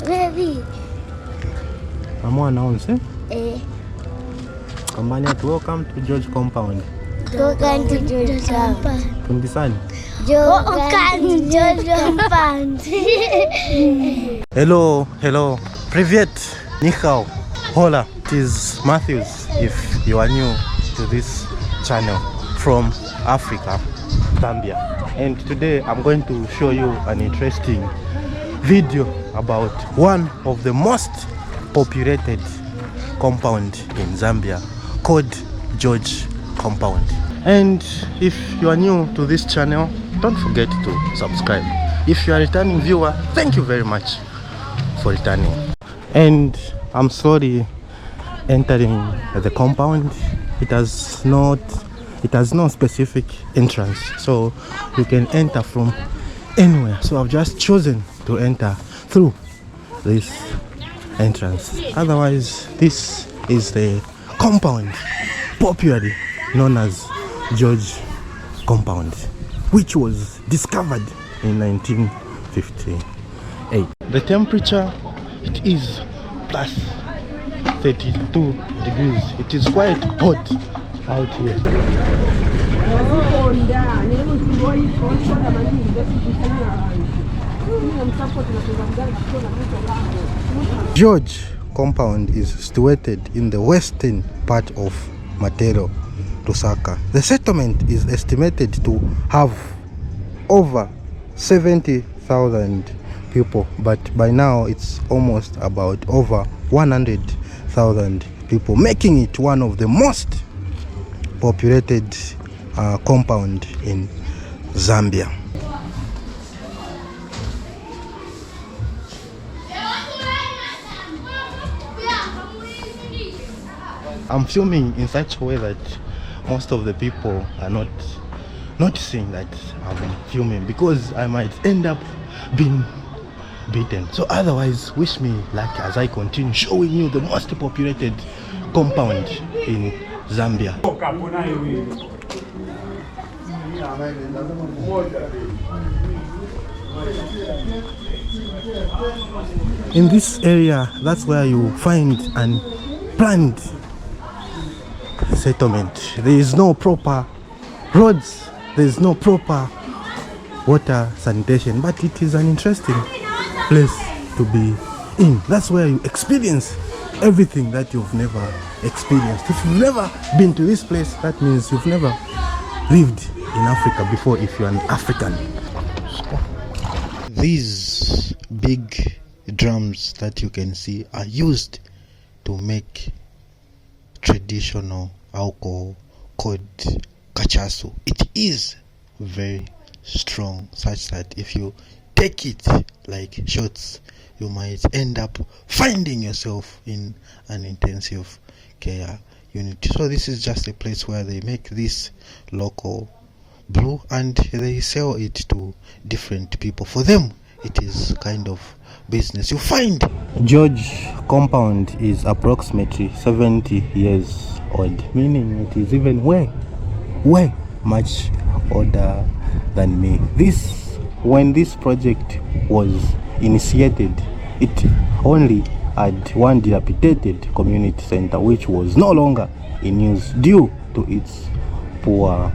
Baby. I'm on announce, eh? Eh. Welcome to George Compound. Welcome to George Compound. Tundisani. Welcome to George Compound. Hello. Привет. Ni hao. Hola. It is Matthews if you are new to this channel from Africa, Zambia. And today I'm going to show you an interesting video about one of the most populated compound in Zambia called George Compound. And if you are new to this channel, don't forget to subscribe. If you are a returning viewer, thank you very much for returning. And I'm slowly entering the compound. It has no specific entrance, so you can enter from anywhere. So I've just chosen to enter through this entrance. Otherwise, this is the compound popularly known as George Compound, which was discovered in 1958. The temperature, it is plus 32 degrees. It is quite hot out here. George Compound is situated in the western part of Matero, Lusaka. The settlement is estimated to have over 70,000 people, but by now it's almost about over 100,000 people, making it one of the most populated compound in Zambia. I'm filming in such a way that most of the people are not noticing that I'm filming, because I might end up being beaten. So otherwise, wish me luck as I continue showing you the most populated compound in Zambia. In this area, that's where you find an planned settlement. There is no proper roads, there is no proper water sanitation, but it is an interesting place to be in. That's where you experience everything that you've never experienced. If you've never been to this place, that means you've never lived in Africa before, if you're an African. These big drums that you can see are used to make traditional alcohol called cachaço. It is very strong, such that if you take it like shots, you might end up finding yourself in an intensive care unit. So this is just a place where they make this local brew and they sell it to different people. For them, it is kind of business. You find George Compound is approximately 70 years old, meaning it is even way much older than me. When this project was initiated, it only had one dilapidated community center, which was no longer in use due to its poor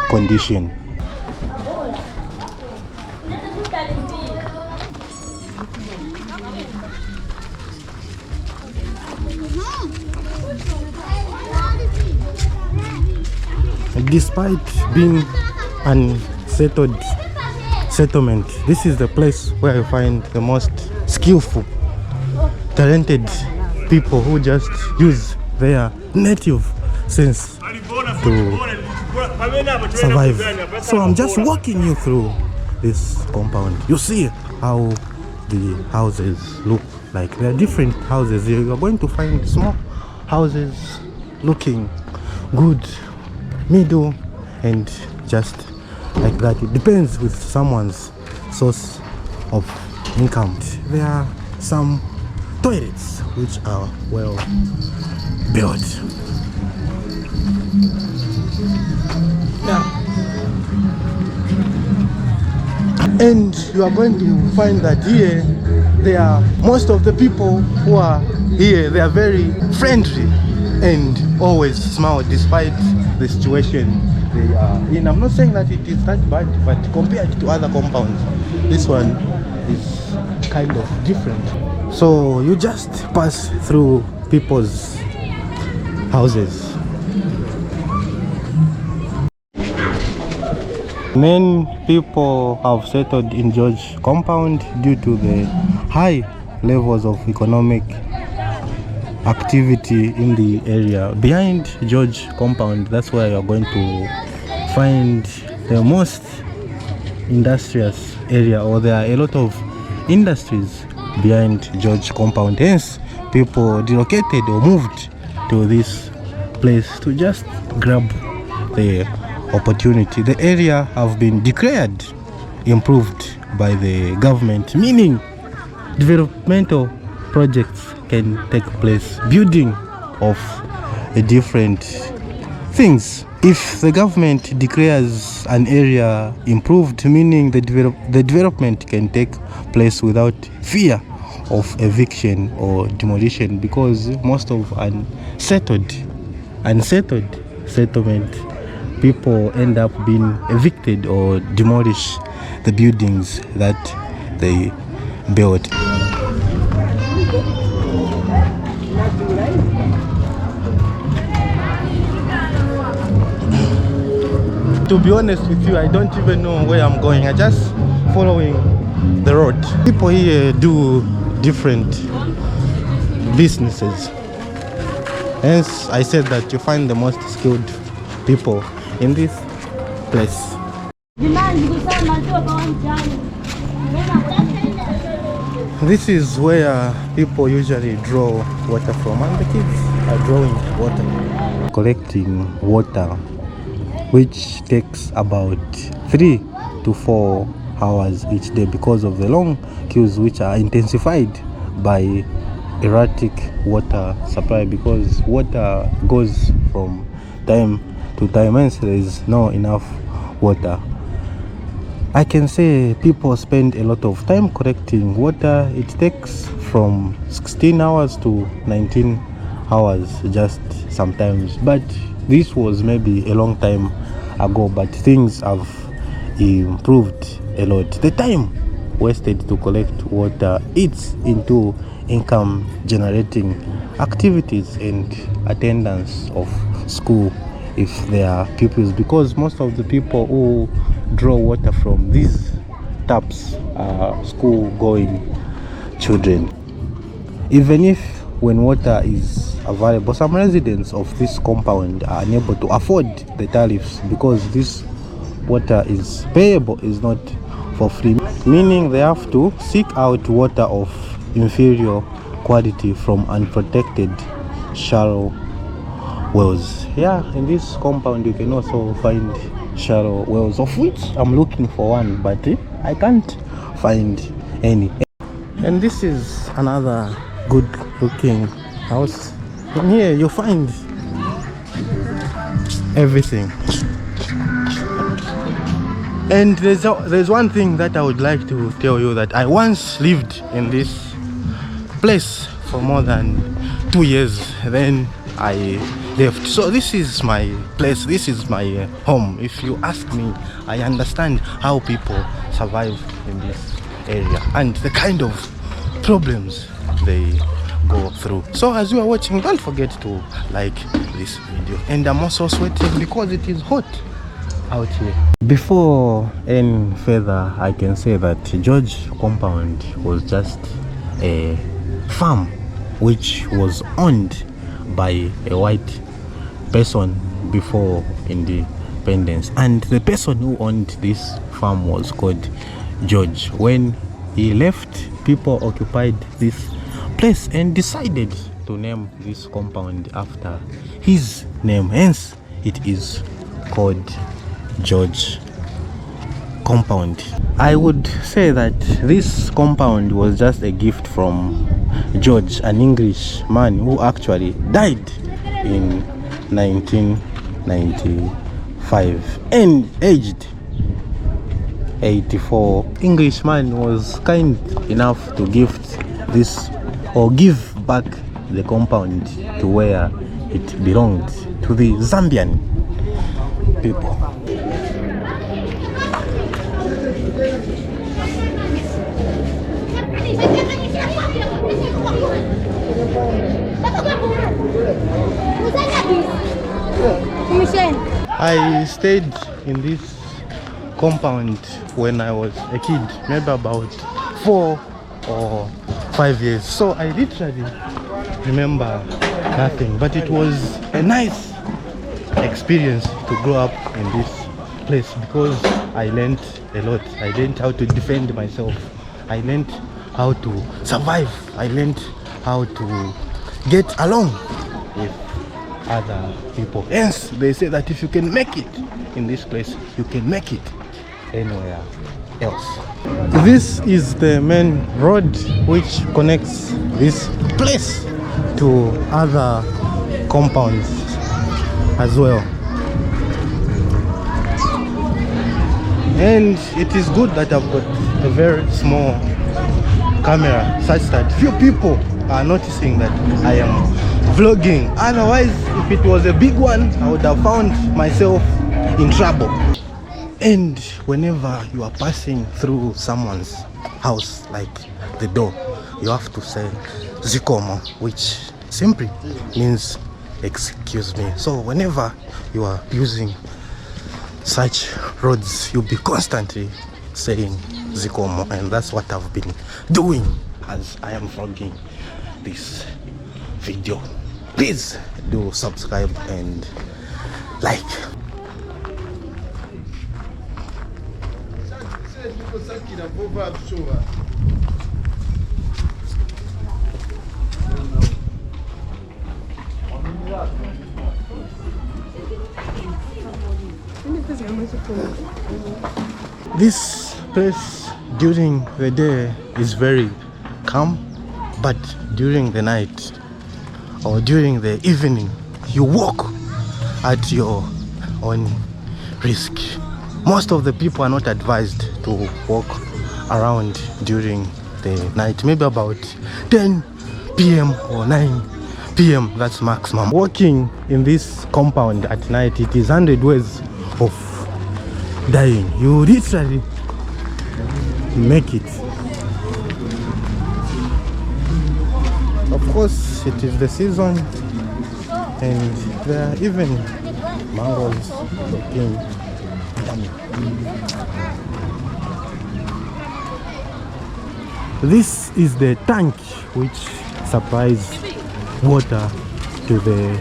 condition. Despite being unsettled settlement, this is the place where you find the most skillful, talented people who just use their native sense to survive. So I'm just walking you through this compound. You see how the houses look like. There are different houses here. You are going to find small houses looking good, middle, and just like that. It depends with someone's source of income. There are some toilets which are well built. Yeah. And you are going to find that here, most of the people who are here, they are very friendly and always smile despite the situation they are in. I'm not saying that it is that bad, but compared to other compounds, this one is kind of different. So you just pass through people's houses. Many people have settled in George compound due to the high levels of economic activity in the area. Behind George compound, that's where you're going to find the most industrious area, or there are a lot of industries behind George compound. Hence, people relocated or moved to this place to just grab the opportunity. The area have been declared improved by the government, meaning developmental projects can take place, building of different things. If the government declares an area improved, meaning the development can take place without fear of eviction or demolition, because most of unsettled settlement people end up being evicted or demolish the buildings that they built. To be honest with you, I don't even know where I'm going. I'm just following the road. People here do different businesses. Hence, I said that you find the most skilled people in this place. This is where people usually draw water from, and the kids are drawing water, collecting water, which takes about 3 to 4 hours each day because of the long queues, which are intensified by erratic water supply, because water goes from time to time, hence there is not enough water. I can say people spend a lot of time collecting water. It takes from 16 hours to 19 hours just sometimes, but this was maybe a long time ago, but things have improved a lot. The time wasted to collect water eats into income generating activities and attendance of school if there are pupils, because most of the people who draw water from these taps are school going children. Even if when water is available, some residents of this compound are unable to afford the tariffs because this water is payable, is not for free, meaning they have to seek out water of inferior quality from unprotected shallow wells. Yeah, in this compound you can also find shallow wells, of which I'm looking for one, but I can't find any. And this is another good looking house. In here you find everything. And there's one thing that I would like to tell you, that I once lived in this place for more than 2 years, then I left. So this is my place, this is my home. If you ask me, I understand how people survive in this area and the kind of problems they go through. So as you are watching, don't forget to like this video. And I'm also sweating because it is hot out here. Before any further, I can say that George compound was just a farm which was owned by a white person before independence, and the person who owned this farm was called George. When he left, people occupied this place and decided to name this compound after his name, hence it is called George compound. I would say that this compound was just a gift from George, an English man who actually died in 1995 and aged 1984, Englishman was kind enough to gift this or give back the compound to where it belonged, to the Zambian people. I stayed in this compound when I was a kid, maybe about 4 or 5 years. So I literally remember nothing, but it was a nice experience to grow up in this place because I learned a lot. I learned how to defend myself. I learned how to survive. I learned how to get along with other people. Hence, they say that if you can make it in this place, you can make it anywhere else. This is the main road which connects this place to other compounds as well. And it is good that I've got a very small camera such that few people are noticing that I am vlogging. Otherwise, if it was a big one, I would have found myself in trouble. And whenever you are passing through someone's house, like the door, you have to say zikomo, which simply means excuse me. So whenever you are using such roads, you'll be constantly saying zikomo, and that's what I've been doing as I am vlogging this video. Please do subscribe and like. This place during the day is very calm, but during the night or during the evening, you walk at your own risk. Most of the people are not advised to walk around during the night, maybe about 10 p.m. or 9 p.m. that's maximum. Walking in this compound at night, it is 100 ways of dying. You literally make it. Of course, it is the season, and there are even mangoes looking yummy. This is the tank which supplies water to the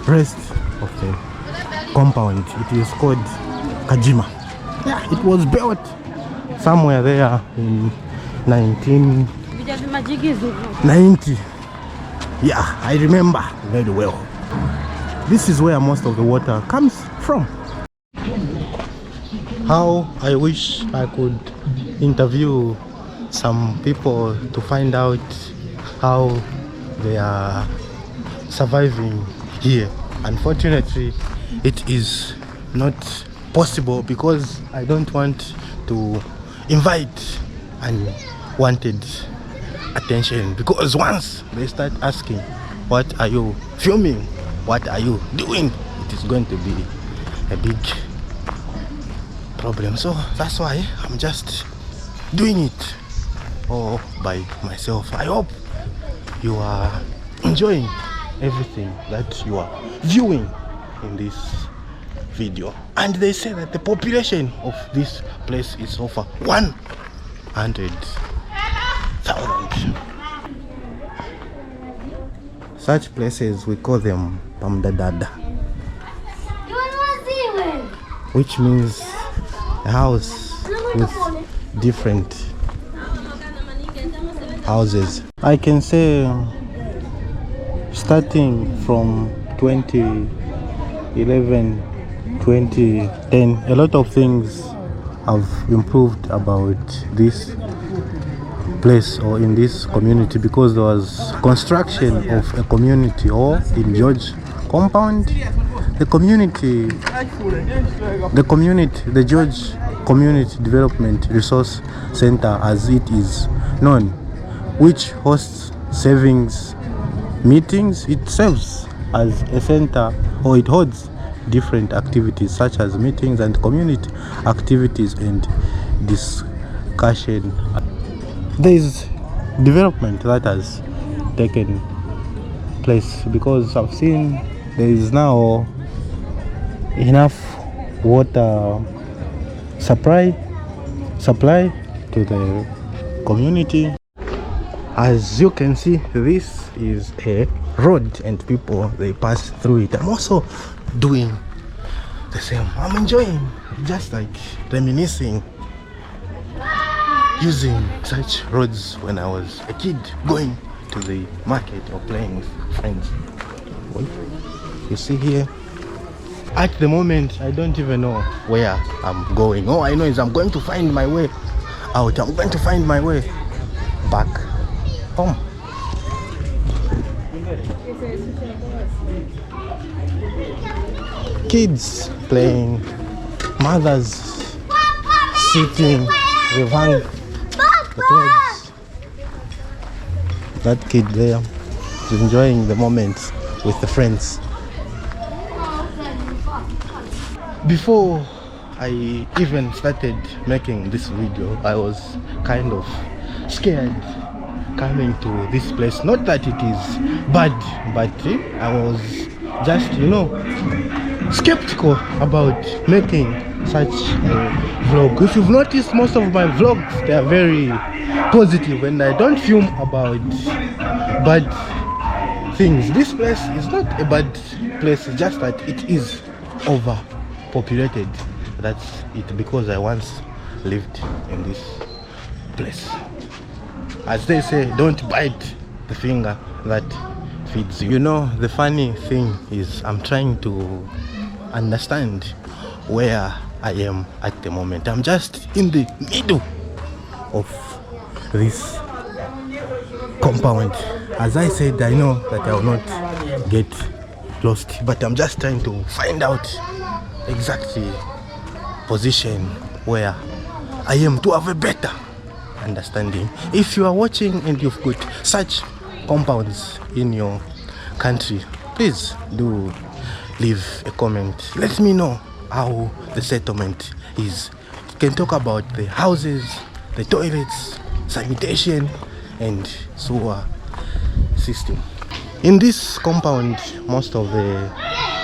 rest of the compound. It is called Kajima. Yeah, it was built somewhere there in 1990. Yeah, I remember very well. This is where most of the water comes from. How I wish I could interview some people to find out how they are surviving here. Unfortunately, it is not possible because I don't want to invite unwanted attention, because once they start asking, what are you filming, what are you doing, it is going to be a big problem. So that's why I'm just doing it all by myself. I hope you are enjoying everything that you are viewing in this video. And they say that the population of this place is over 100,000. Such places, we call them pamdadada, which means a house with different houses. I can say starting from 2011, 2010, a lot of things have improved about this place or in this community, because there was construction of a community hall in George compound. The George Community Development Resource Center, as it is known, which hosts savings meetings. It serves as a center, or it holds different activities such as meetings and community activities and discussion. There is development that has taken place, because I've seen there is now enough water supply to the community. As you can see, this is a road and people, they pass through it. I'm also doing the same. I'm enjoying, just like reminiscing, using such roads when I was a kid, going to the market or playing with friends. Well, you see here, at the moment I don't even know where I'm going. All I know is I'm going to find my way out. I'm going to find my way back home. Kids playing, mothers sitting, they've hung the clothes. That kid there is enjoying the moment with the friends. Before I even started making this video, I was kind of scared coming to this place. Not that it is bad, but I was just, skeptical about making such a vlog. If you've noticed, most of my vlogs, they are very positive and I don't film about bad things. This place is not a bad place, it's just that it is overpopulated. That's it, because I once lived in this place. As they say, don't bite the finger that feeds you. The funny thing is, I'm trying to understand where I am at the moment. I'm just in the middle of this compound. As I said, I know that I will not get lost, but I'm just trying to find out exactly position where I am to have a better understanding. If you are watching and you've got such compounds in your country, please do leave a comment. Let me know how the settlement is. You can talk about the houses, the toilets, sanitation and sewer system. In this compound, most of the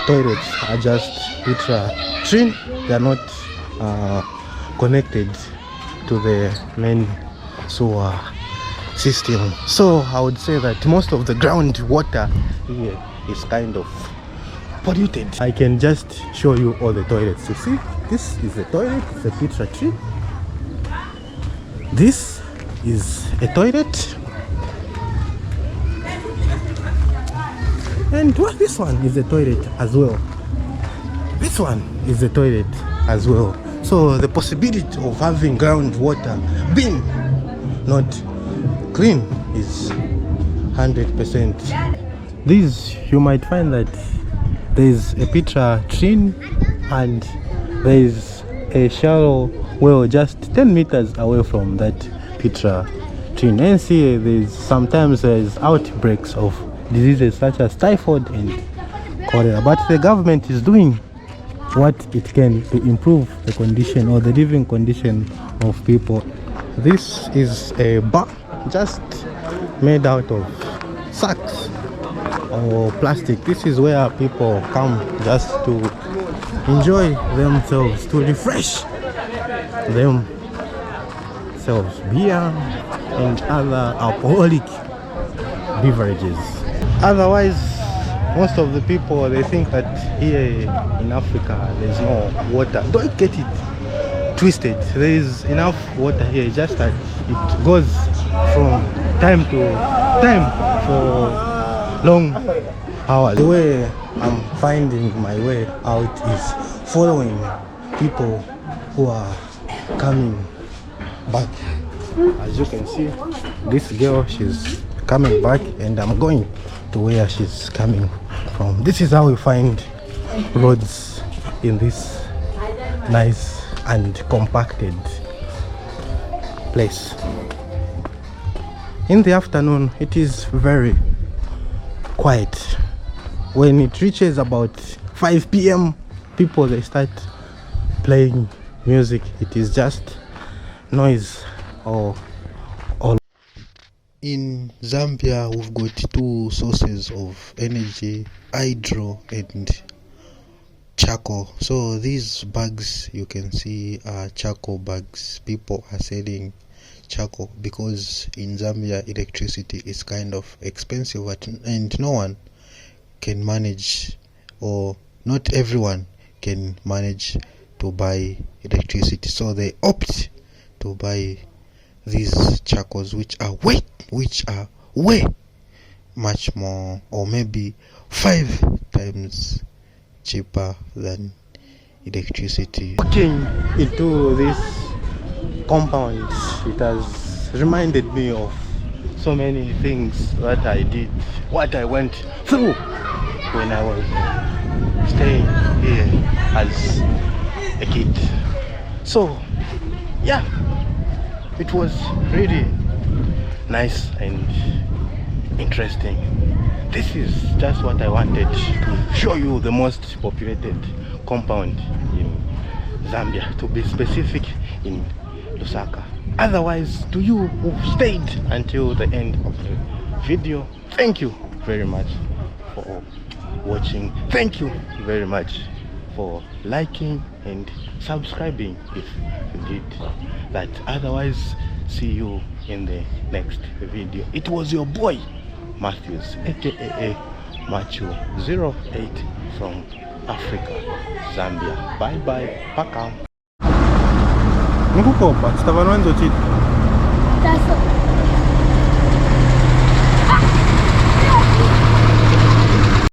toilets are just latrine. They are not connected to the main sewer system. So I would say that most of the groundwater here is kind of polluted. I can just show you all the toilets. You see, this is a toilet, it's a latrine. This is a toilet, and this one is a toilet as well. This one is a toilet as well. So the possibility of having groundwater being not clean is 100%. This, you might find that there is a latrine and there is a shallow well just 10 meters away from that latrine. And see, sometimes there's outbreaks of diseases such as typhoid and cholera, but the government is doing what it can to improve the condition or the living condition of people. This is a bar just made out of sacks or plastic. This is where people come just to enjoy themselves, to refresh themselves, beer and other alcoholic beverages. Otherwise, most of the people, they think that here in Africa there's no water. Don't get it twisted. There is enough water here, just that it goes from time to time for long hours. The way I'm finding my way out is following people who are coming back. As you can see, this girl, she's coming back and I'm going to where she's coming from. This is how we find roads in this nice and compacted place. In the afternoon it is very quiet. When it reaches about 5 p.m. people, they start playing music. It is just noise or in Zambia we've got two sources of energy, hydro and charcoal. So these bags you can see are charcoal bags. People are selling charcoal because in Zambia electricity is kind of expensive and no one can manage, or not everyone can manage to buy electricity, so they opt to buy these charcoals which are way much more, or maybe 5 times cheaper than electricity. Walking into this compound, it has reminded me of so many things that I did, what I went through when I was staying here as a kid. So yeah, it was really nice and interesting. This is just what I wanted to show you, the most populated compound in Zambia, to be specific, in Lusaka. Otherwise, to you who stayed until the end of the video, thank you very much for watching. Thank you very much for liking and subscribing if you did that. Otherwise, see you in the next video. It was your boy Matthews, aka Machu 08 from Africa, Zambia. Bye bye, paka. Nkukopa, stava no